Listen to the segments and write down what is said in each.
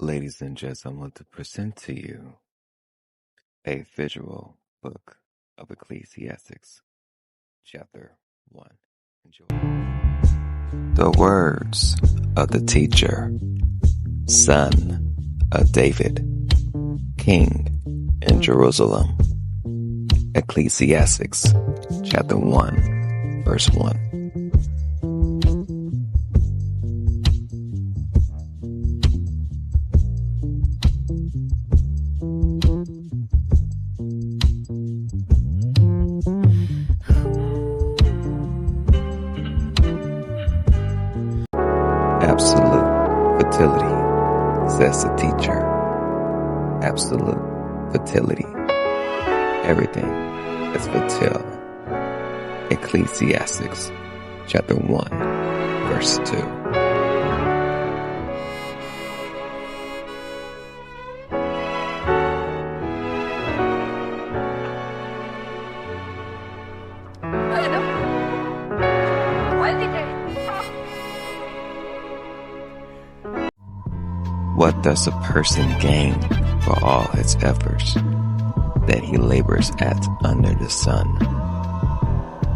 Ladies and gents, I want to present to you a visual book of Ecclesiastes, chapter 1. Enjoy. The words of the teacher, son of David, king in Jerusalem. Ecclesiastes, chapter 1, verse 1. Absolute fertility, says the teacher. Absolute fertility. Everything is fertile. Ecclesiastes, chapter 1, verse 2. What does a person gain for all his efforts that he labors at under the sun?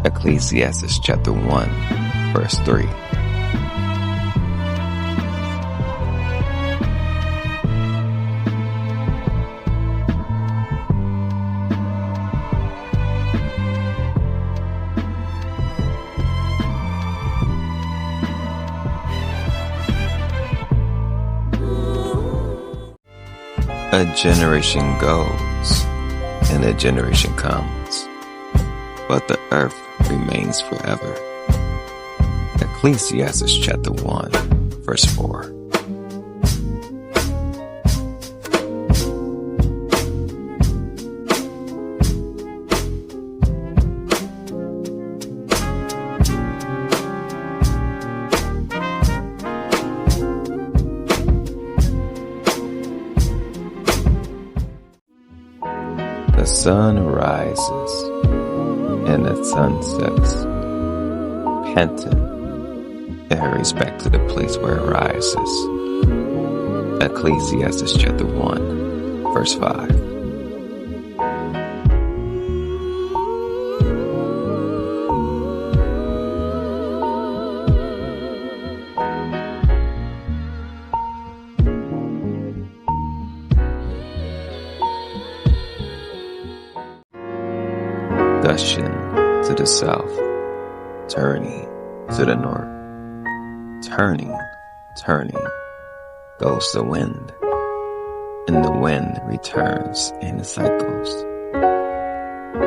Ecclesiastes chapter 1, verse 3. A generation goes, and a generation comes, but the earth remains forever. Ecclesiastes chapter 1, verse 4. The sun rises and the sun sets, panting, it hurries back to the place where it rises. Ecclesiastes chapter 1, verse 5. Gushing to the south, turning to the north, turning, goes the wind, and the wind returns and it cycles.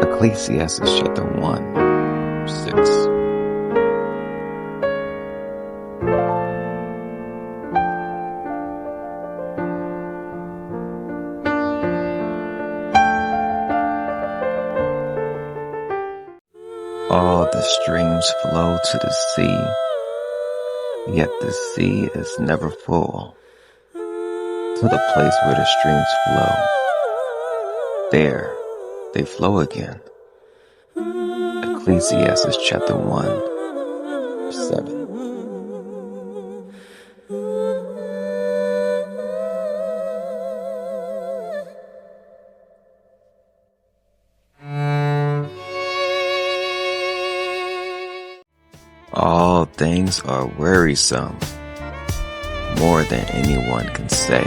Ecclesiastes chapter 1, 6. All the streams flow to the sea, yet the sea is never full. To the place where the streams flow, there they flow again. Ecclesiastes chapter 1, verse 7. All things are wearisome, more than anyone can say.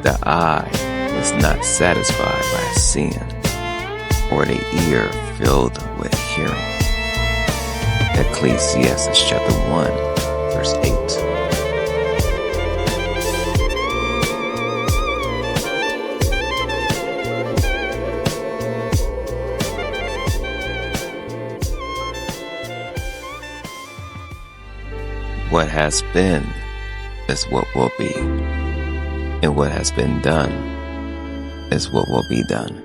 The eye is not satisfied by seeing, or the ear filled with hearing. Ecclesiastes chapter 1, verse 8. What has been is what will be, and what has been done is what will be done.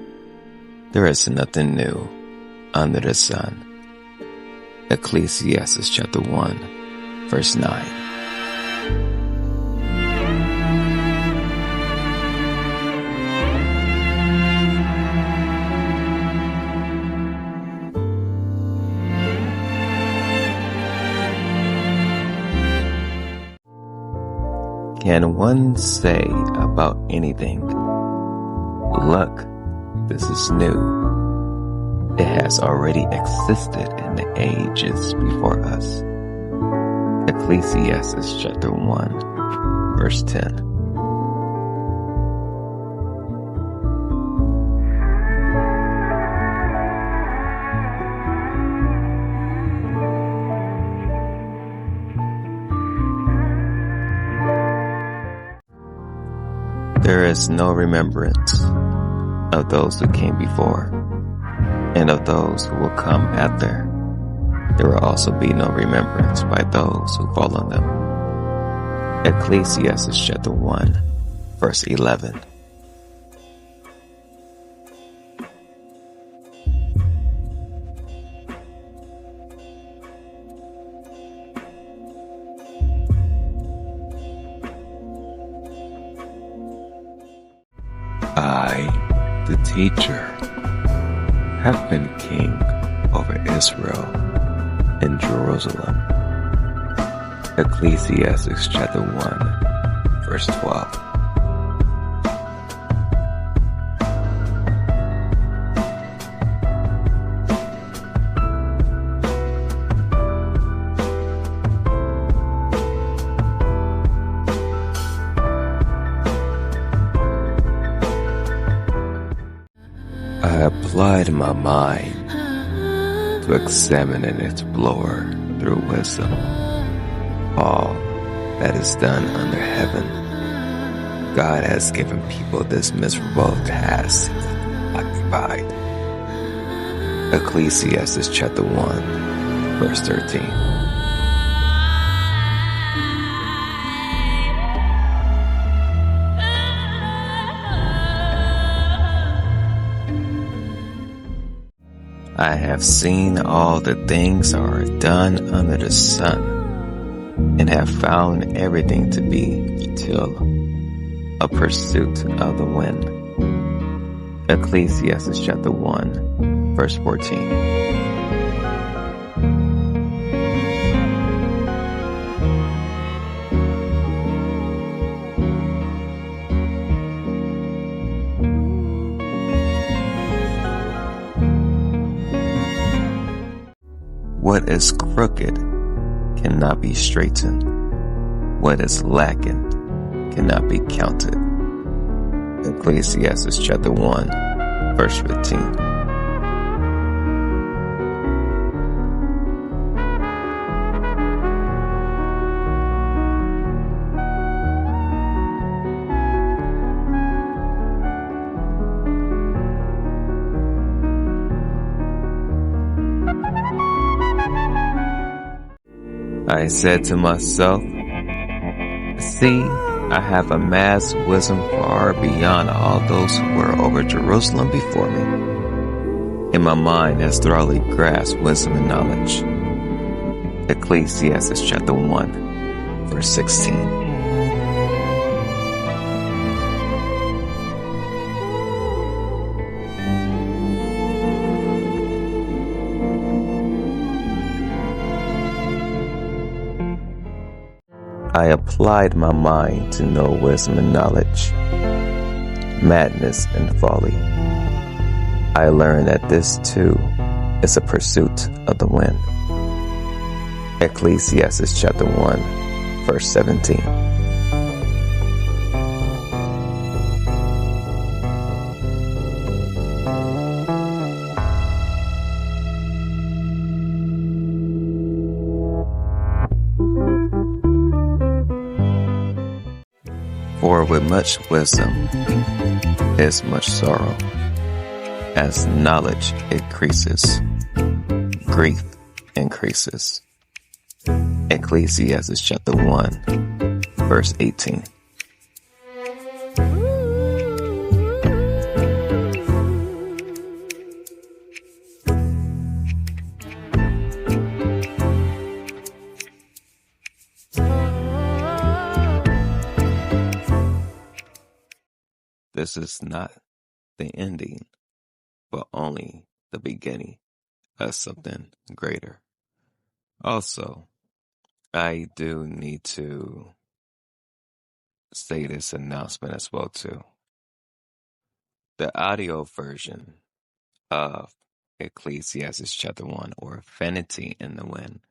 There is nothing new under the sun. Ecclesiastes chapter 1, verse 9. can one say about anything? Look, this is new. It has already existed in the ages before us. Ecclesiastes chapter 1, verse 10. There is no remembrance of those who came before, and of those who will come after. There will also be no remembrance by those who follow them. Ecclesiastes chapter 1, verse 11. I, the teacher, have been king over Israel in Jerusalem. Ecclesiastes chapter 1, verse 12. I applied my mind to examine and explore through wisdom all that is done under heaven. God has given people this miserable task occupied. Ecclesiastes chapter 1, verse 13. I have seen all the things that are done under the sun, and have found everything to be futile, a pursuit of the wind. Ecclesiastes chapter 1, verse 14. What is crooked cannot be straightened. What is lacking cannot be counted. Ecclesiastes chapter 1, verse 15. I said to myself, see, I have amassed wisdom far beyond all those who were over Jerusalem before me. And my mind has thoroughly grasped wisdom and knowledge. Ecclesiastes chapter 1, verse 16. I applied my mind to know wisdom and knowledge, madness and folly. I learned that this too is a pursuit of the wind. Ecclesiastes chapter 1, verse 17. For with much wisdom is much sorrow. As knowledge increases, grief increases. Ecclesiastes chapter 1, verse 18. This is not the ending, but only the beginning of something greater. Also, I do need to say this announcement as well too. The audio version of Ecclesiastes chapter 1, or Vanity in the Wind,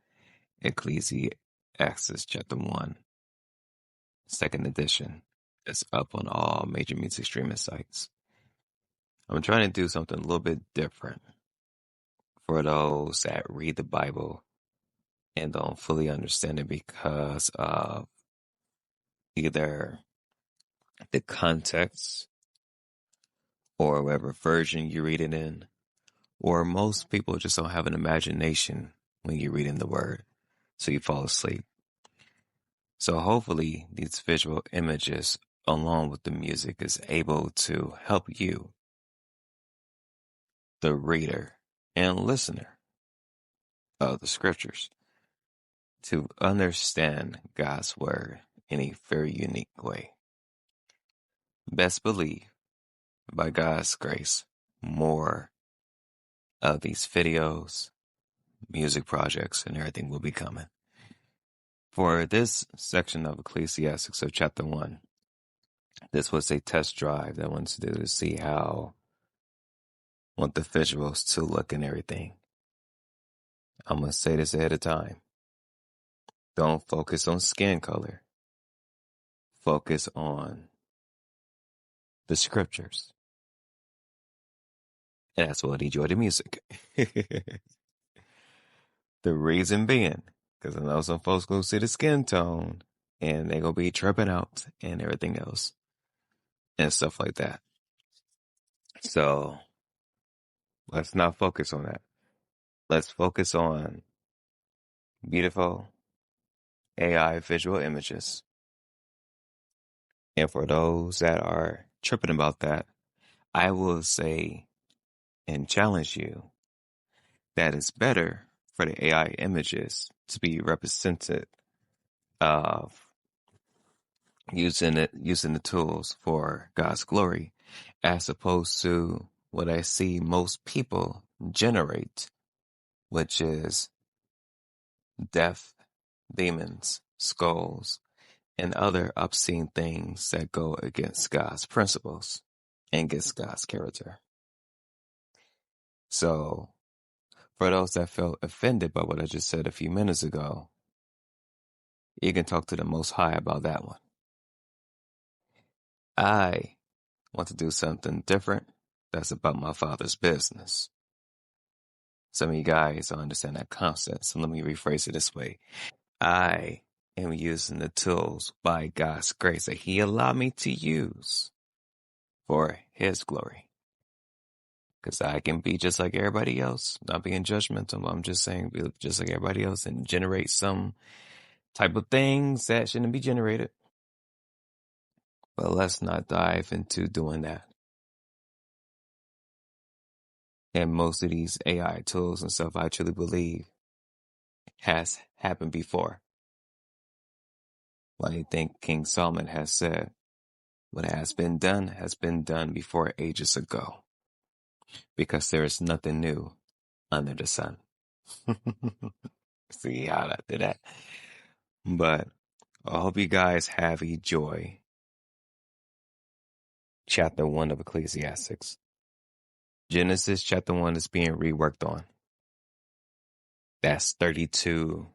Ecclesiastes chapter 1, second edition, is up on all major music streaming sites. I'm trying to do something a little bit different for those that read the Bible and don't fully understand it because of either the context or whatever version you read it in, or most people just don't have an imagination when you're reading the word, so you fall asleep. So hopefully these visual images along with the music is able to help you, the reader and listener of the scriptures, to understand God's word in a very unique way. Best believe, by God's grace, more of these videos, music projects, and everything will be coming. For this section of Ecclesiastes of chapter 1, this was a test drive that I wanted to do to see how I want the visuals to look and everything. I'm going to say this ahead of time. Don't focus on skin color. Focus on the scriptures. And that's why I enjoy the music. The reason being, because I know some folks go see the skin tone and they going to be tripping out and everything else and stuff like that. So let's not focus on that. Let's focus on beautiful AI visual images. And for those that are tripping about that, I will say and challenge you that it's better for the AI images to be represented of using the tools for God's glory, as opposed to what I see most people generate, which is death, demons, skulls, and other obscene things that go against God's principles and against God's character. So, for those that felt offended by what I just said a few minutes ago, you can talk to the Most High about that one. I want to do something different that's about my Father's business. Some of you guys don't understand that concept, so let me rephrase it this way. I am using the tools by God's grace that He allowed me to use for His glory. Because I can be just like everybody else, not being judgmental. I'm just saying, be just like everybody else and generate some type of things that shouldn't be generated. But let's not dive into doing that. And most of these AI tools and stuff, I truly believe, has happened before. Like I think King Solomon has said, what has been done before ages ago. Because there is nothing new under the sun. See how I did that? But I hope you guys have a joy. Chapter 1 of Ecclesiastes. Genesis chapter 1 is being reworked on. That's 32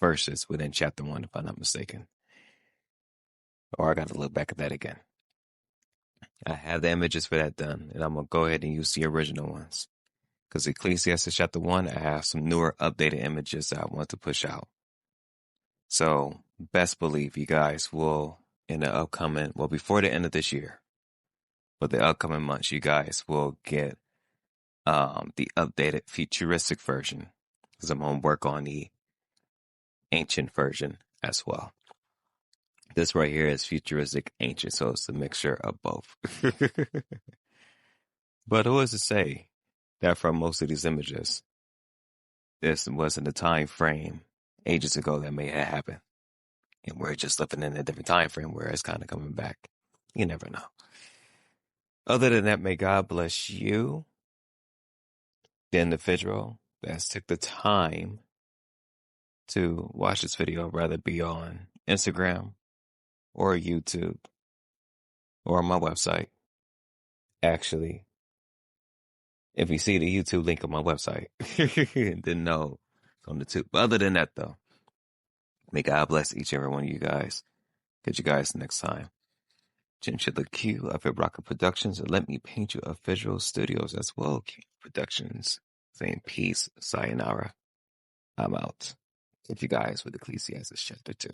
verses within chapter 1, if I'm not mistaken. Or I got to look back at that again. I have the images for that done, and I'm going to go ahead and use the original ones. Because Ecclesiastes chapter 1, I have some newer updated images that I want to push out. So, best believe you guys will, in the upcoming, well, before the end of this year, but the upcoming months, you guys will get the updated futuristic version. Because I'm going to work on the ancient version as well. This right here is futuristic ancient, so it's a mixture of both. But who is to say that from most of these images, this wasn't a time frame ages ago that may have happened? And we're just living in a different time frame where it's kind of coming back. You never know. Other than that, may God bless you, the individual that's took the time to watch this video, whether it be on Instagram or YouTube or on my website. Actually, if you see the YouTube link on my website, then no, it's on the tube. But other than that, though, may God bless each and every one of you guys. Catch you guys next time. Gents, the Q of Ibraka Productions, and Let Me Paint You of Visual Studios as well. Q Productions, saying peace, sayonara. I'm out. Catch you guys with Ecclesiastes chapter 2.